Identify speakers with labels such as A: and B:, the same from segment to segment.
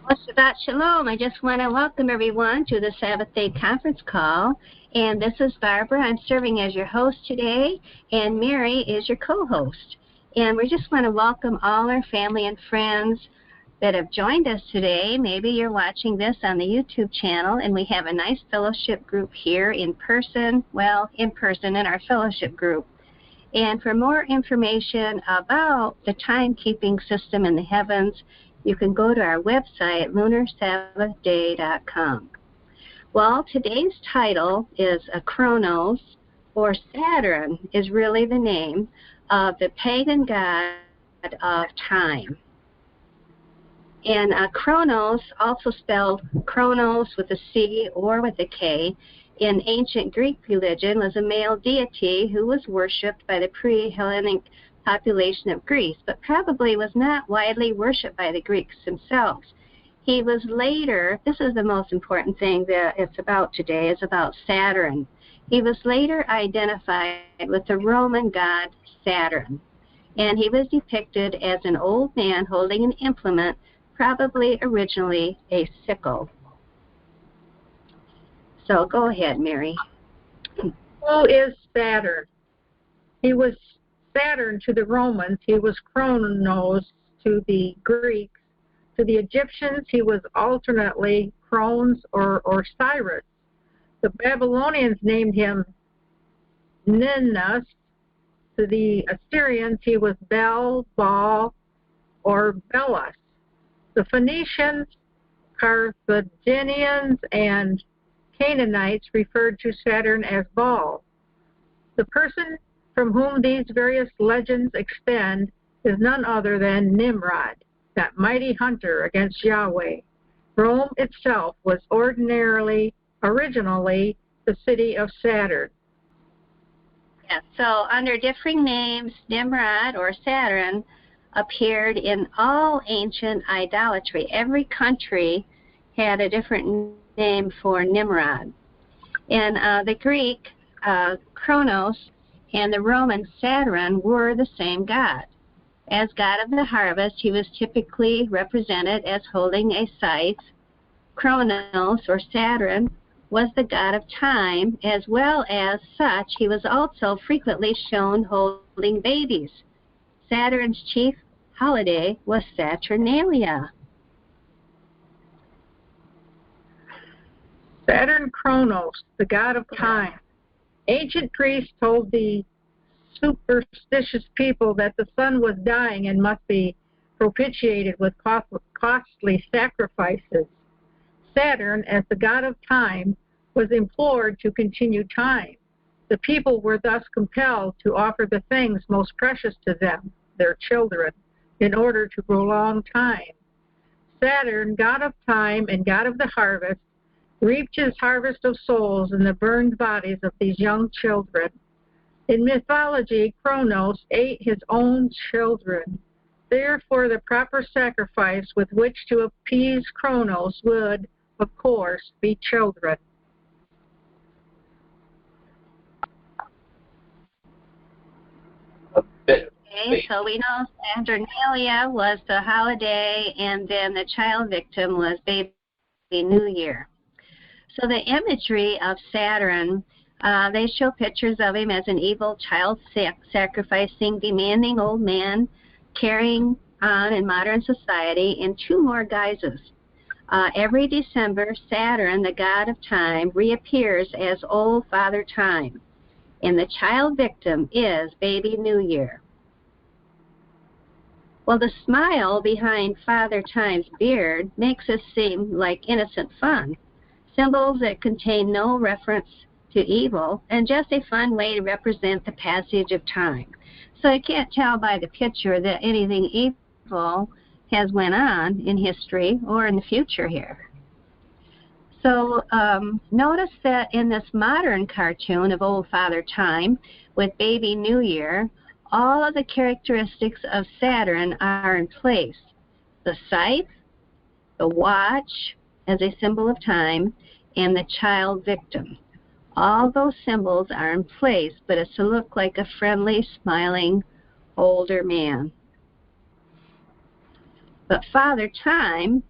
A: Well, Shabbat Shalom. I just want to welcome everyone to the Sabbath Day conference call. And this is Barbara. I'm serving as your host today, and Mary is your co-host. And we just want to welcome all our family and friends that have joined us today. Maybe you're watching this on the YouTube channel, and we have a nice fellowship group here in person, in our fellowship group. And for more information about the timekeeping system in the heavens, you can go to our website, lunarsabbathday.com. Well, today's title is a Kronos, or Saturn is really the name of the pagan god of time. And Kronos, also spelled Kronos with a C or with a K, in ancient Greek religion was a male deity who was worshipped by the pre-Hellenic population of Greece, but probably was not widely worshipped by the Greeks themselves. He was later, this is the most important thing that it's about today, is about Saturn. He was later identified with the Roman god Saturn, and he was depicted as an old man holding an implement, probably originally a sickle. So go ahead, Mary.
B: Who is Saturn? He was Saturn to the Romans. He was Kronos to the Greeks. To the Egyptians, he was alternately Kronos or Cyrus. The Babylonians named him Ninus. To the Assyrians, he was Bel, Baal, or Belus. The Phoenicians, Carthaginians, and Canaanites referred to Saturn as Baal. The person from whom these various legends extend is none other than Nimrod, that mighty hunter against Yahweh. Rome itself was originally the city of Saturn.
A: Yeah, so under differing names, Nimrod or Saturn appeared in all ancient idolatry. Every country had a different name for Nimrod. And the Greek Kronos and the Roman Saturn were the same god. As god of the harvest, he was typically represented as holding a scythe. Kronos, or Saturn, was the god of time. As well as such, he was also frequently shown holding babies. Saturn's chief holiday was Saturnalia.
B: Saturn Kronos, the god of time. Ancient Greece told the superstitious people that the sun was dying and must be propitiated with costly sacrifices. Saturn, as the god of time, was implored to continue time. The people were thus compelled to offer the things most precious to them, their children, in order to prolong time. Saturn, god of time and god of the harvest, reaped his harvest of souls in the burned bodies of these young children. In mythology, Kronos ate his own children. Therefore, the proper sacrifice with which to appease Kronos would, of course, be children.
A: Okay, so we know Saturnalia was the holiday, and then the child victim was baby New Year. So the imagery of Saturn, they show pictures of him as an evil child sacrificing, demanding old man, carrying on in modern society in two more guises. Every December, Saturn, the god of time, reappears as old Father Time, and the child victim is baby New Year. Well, the smile behind Father Time's beard makes this seem like innocent fun, symbols that contain no reference to evil, and just a fun way to represent the passage of time. So you can't tell by the picture that anything evil has went on in history or in the future here. So notice that in this modern cartoon of old Father Time with baby New Year, all of the characteristics of Saturn are in place. The scythe, the watch as a symbol of time, and the child victim. All those symbols are in place, but it's to look like a friendly, smiling, older man. But Father Time,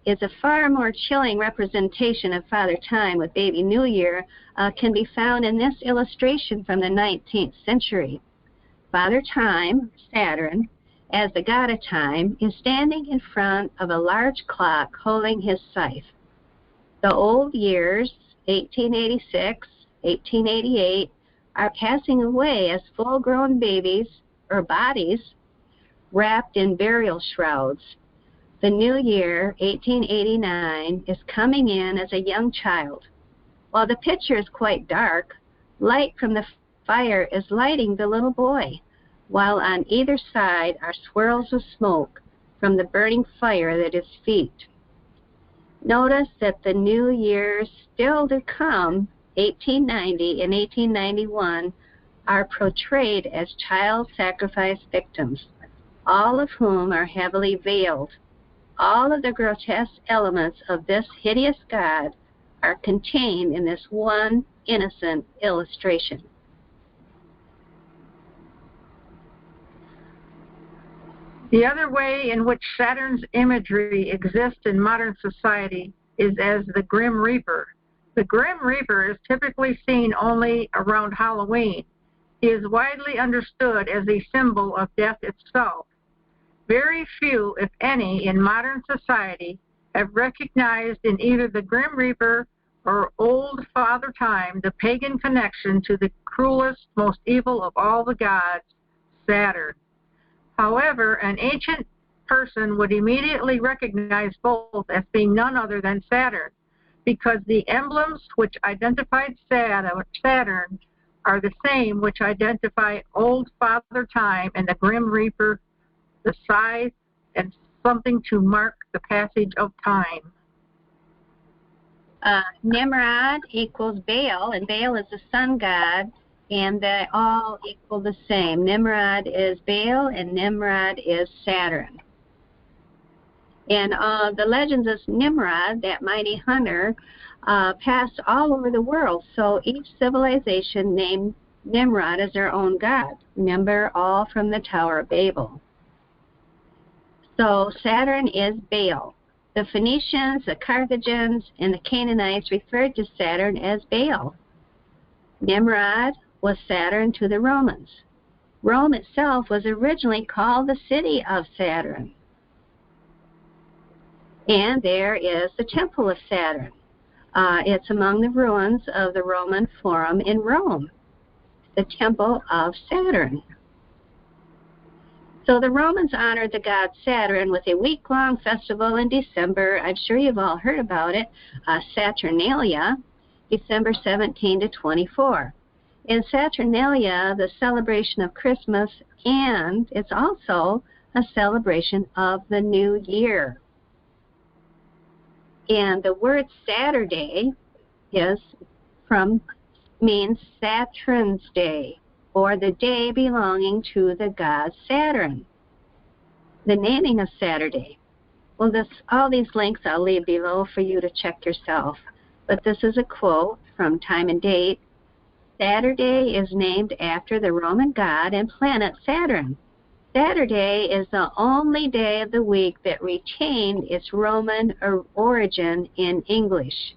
A: is a far more chilling representation of Father Time with Baby New Year can be found in this illustration from the 19th century. Father Time, Saturn, as the god of time, is standing in front of a large clock holding his scythe. The old years, 1886, 1888, are passing away as full-grown babies or bodies wrapped in burial shrouds. The new year, 1889, is coming in as a young child. While the picture is quite dark, light from the fire is lighting the little boy, while on either side are swirls of smoke from the burning fire at his feet. Notice that the new years still to come, 1890 and 1891, are portrayed as child sacrifice victims, all of whom are heavily veiled. All of the grotesque elements of this hideous god are contained in this one innocent illustration.
B: The other way in which Saturn's imagery exists in modern society is as the Grim Reaper. The Grim Reaper is typically seen only around Halloween. He is widely understood as a symbol of death itself. Very few, if any, in modern society have recognized in either the Grim Reaper or old Father Time the pagan connection to the cruelest, most evil of all the gods, Saturn. However, an ancient person would immediately recognize both as being none other than Saturn, because the emblems which identified Saturn are the same which identify old Father Time and the Grim Reaper, the scythe, and something to mark the passage of time.
A: Nimrod equals Baal, and Baal is the sun god, and they all equal the same. Nimrod is Baal, and Nimrod is Saturn. And the legends of Nimrod, that mighty hunter, passed all over the world. So each civilization named Nimrod as their own god. Remember, all from the Tower of Babel. So Saturn is Baal. The Phoenicians, the Carthaginians, and the Canaanites referred to Saturn as Baal. Nimrod was Saturn to the Romans. Rome itself was originally called the city of Saturn. And there is the Temple of Saturn. It's among the ruins of the Roman Forum in Rome, the Temple of Saturn. So the Romans honored the god Saturn with a week-long festival in December. I'm sure you've all heard about it, Saturnalia, December 17 to 24. In Saturnalia, the celebration of Christmas, and it's also a celebration of the New Year. And the word Saturday means Saturn's day, or the day belonging to the god Saturn. The naming of Saturday. Well, all these links I'll leave below for you to check yourself. But this is a quote from Time and Date. Saturday is named after the Roman god and planet Saturn. Saturday is the only day of the week that retained its Roman origin in English.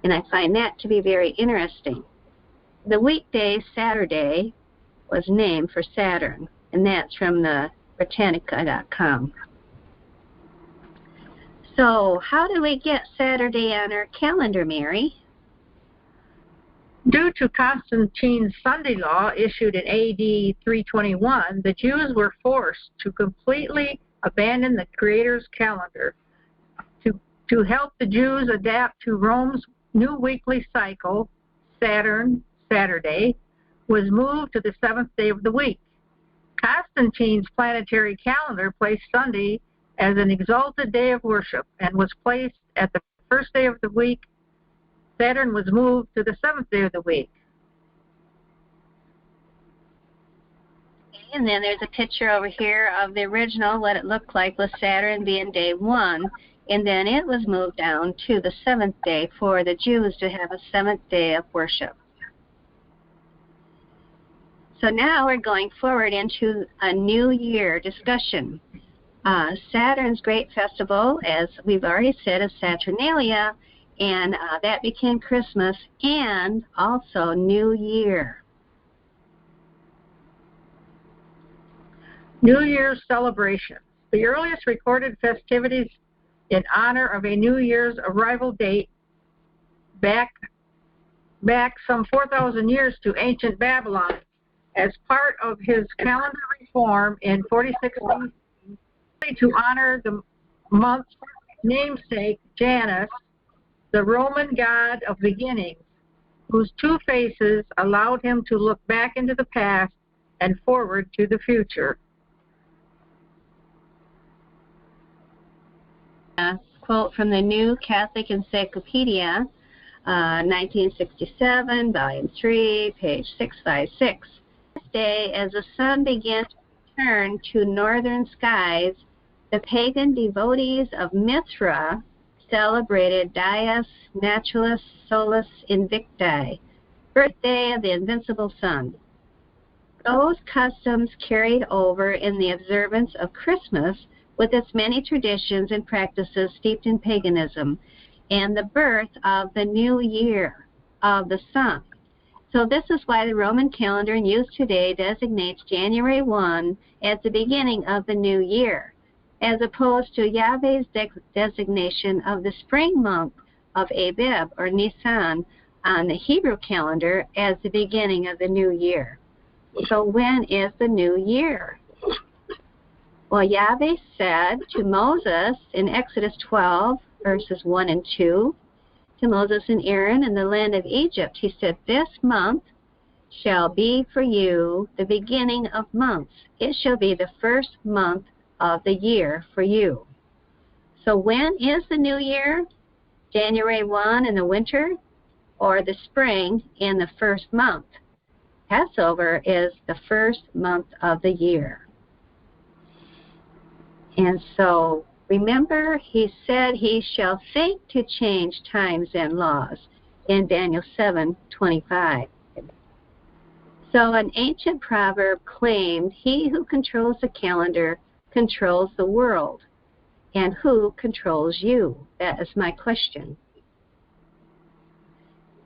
A: And I find that to be very interesting. The weekday Saturday was named for Saturn, and that's from the Britannica.com. So how do we get Saturday on our calendar, Mary?
B: Due to Constantine's Sunday law issued in AD 321, the Jews were forced to completely abandon the Creator's calendar. To help the Jews adapt to Rome's new weekly cycle, Saturday, was moved to the seventh day of the week. Constantine's planetary calendar placed Sunday as an exalted day of worship and was placed at the first day of the week. Saturn was moved to the seventh day of the week.
A: And then there's a picture over here of the original, what it looked like with Saturn being day 1. And then it was moved down to the seventh day for the Jews to have a seventh day of worship. So now we're going forward into a New Year discussion. Saturn's great festival, as we've already said, is Saturnalia, and that became Christmas and also New Year.
B: New Year's celebration. The earliest recorded festivities in honor of a New Year's arrival date back some 4,000 years to ancient Babylon as part of his calendar reform in 46 BC to honor the month's namesake, Janus, the Roman god of beginnings, whose two faces allowed him to look back into the past and forward to the future.
A: Quote from the New Catholic Encyclopedia, 1967, Volume 3, page 656. This day, as the sun began to return to northern skies, the pagan devotees of Mithra celebrated Dies Naturalis Solis Invicti, birthday of the invincible sun. Those customs carried over in the observance of Christmas with its many traditions and practices steeped in paganism, and the birth of the new year of the sun. So this is why the Roman calendar in use today designates January 1 as the beginning of the new year, as opposed to Yahweh's designation of the spring month of Abib or Nisan on the Hebrew calendar as the beginning of the new year. So when is the new year? Well, Yahweh said to Moses in Exodus 12, verses 1 and 2, to Moses and Aaron in the land of Egypt, he said, "This month shall be for you the beginning of months. It shall be the first month of the year for you." So when is the new year? January 1 in the winter or the spring in the first month? Passover is the first month of the year. And so, remember, he said he shall think to change times and laws in Daniel 7:25. So an ancient proverb claimed, "He who controls the calendar controls the world." And who controls you? That is my question.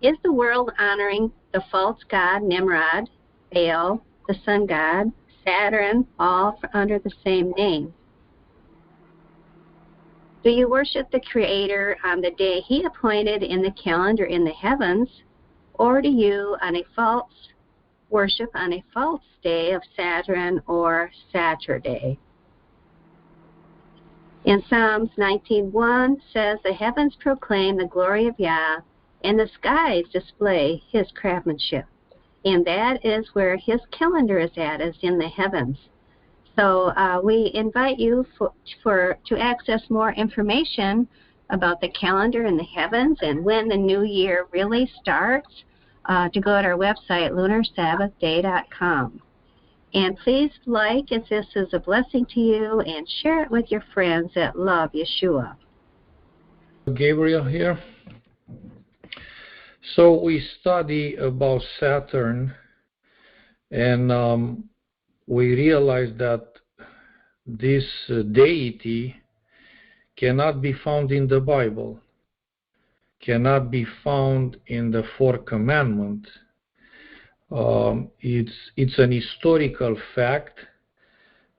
A: Is the world honoring the false god Nimrod, Baal, the sun god, Saturn, all under the same name? Do you worship the Creator on the day He appointed in the calendar in the heavens, or do you worship on a false day of Saturn or Saturday? In Psalms 19:1 says, "The heavens proclaim the glory of Yah, and the skies display His craftsmanship." And that is where His calendar is at, is in the heavens. So we invite you to access more information about the calendar in the heavens and when the new year really starts, to go to our website, lunarsabbathday.com. And please like if this is a blessing to you, and share it with your friends that love Yeshua.
C: Gabriel here. So we study about Saturn, and we realize that this deity cannot be found in the Bible, cannot be found in the Fourth Commandment. It's an historical fact,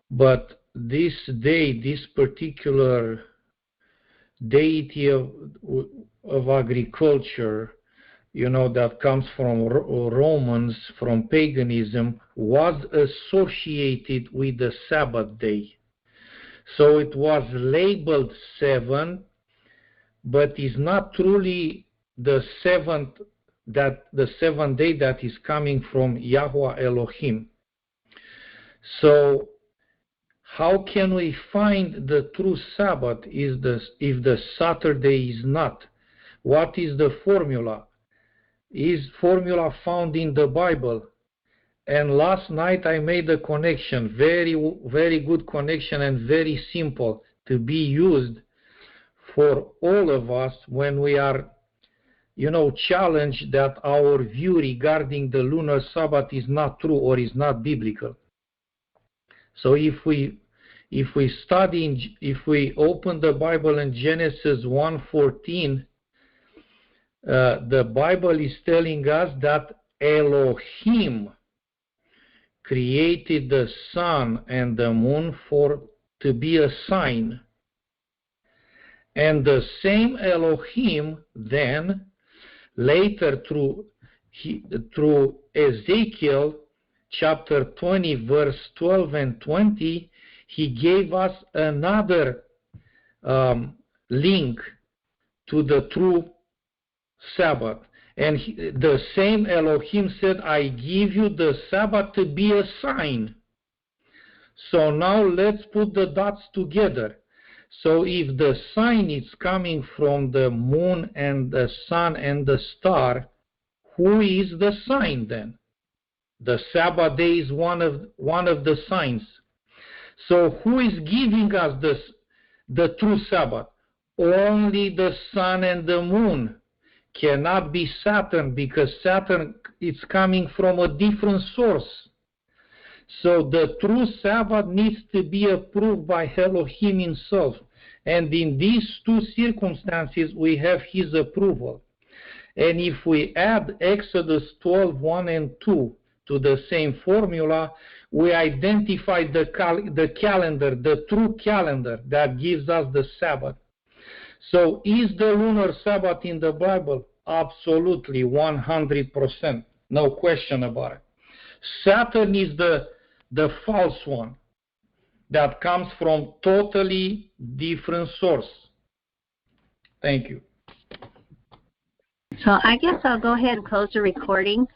C: but this particular deity of agriculture, that comes from Romans, from paganism, was associated with the Sabbath day. So it was labeled 7, but is not truly the seventh day that is coming from Yahweh Elohim. So how can we find the true Sabbath if the Saturday is not? What is the formula? Is formula found in the Bible? And last night I made a connection, very, very good connection, and very simple to be used for all of us when we are, challenged that our view regarding the lunar Sabbath is not true or is not biblical. So if we if we study, if we open the Bible in Genesis 1:14, the Bible is telling us that Elohim created the sun and the moon to be a sign. And the same Elohim then, later through Ezekiel chapter 20, verse 12 and 20, he gave us another link to the true Sabbath. And the same Elohim said, I give you the Sabbath to be a sign. So now let's put the dots together. So if the sign is coming from the moon and the sun and the star, who is the sign then? The Sabbath day is one of the signs. So who is giving us the true Sabbath? Only the sun and the moon. Cannot be Saturn, because Saturn is coming from a different source. So the true Sabbath needs to be approved by Elohim himself. And in these two circumstances, we have his approval. And if we add Exodus 12:1 and 2 to the same formula, we identify the calendar, the true calendar that gives us the Sabbath. So is the lunar Sabbath in the Bible? Absolutely, 100%. No question about it. Saturn is the false one that comes from totally different source. Thank you.
A: So I guess I'll go ahead and close the recording.